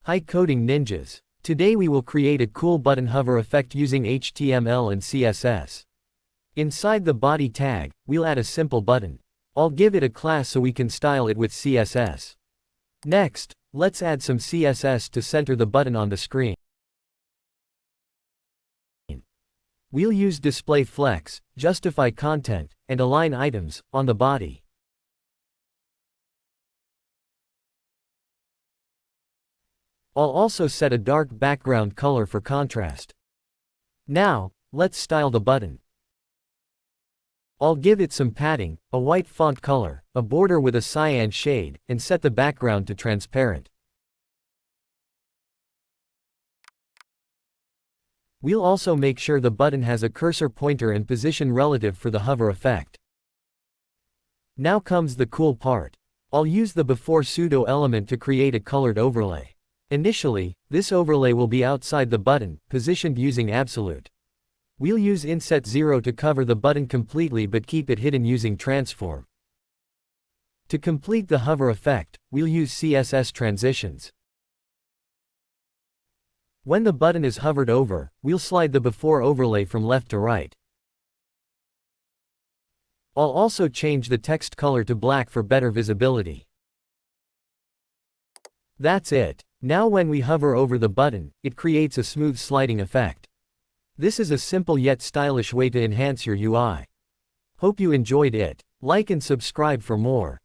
Hi coding ninjas. Today we will create a cool button hover effect using HTML and CSS. Inside the body tag, we'll add a simple button. I'll give it a class so we can style it with CSS. Next, let's add some CSS to center the button on the screen. We'll use display flex, justify content, and align items on the body. I'll also set a dark background color for contrast. Now, let's style the button. I'll give it some padding, a white font color, a border with a cyan shade, and set the background to transparent. We'll also make sure the button has a cursor pointer and position relative for the hover effect. Now comes the cool part. I'll use the before pseudo element to create a colored overlay. Initially, this overlay will be outside the button, positioned using absolute. We'll use inset 0 to cover the button completely but keep it hidden using transform. To complete the hover effect, we'll use CSS transitions. When the button is hovered over, we'll slide the before overlay from left to right. I'll also change the text color to black for better visibility. That's it. Now when we hover over the button, it creates a smooth sliding effect. This is a simple yet stylish way to enhance your UI. Hope you enjoyed it. Like and subscribe for more.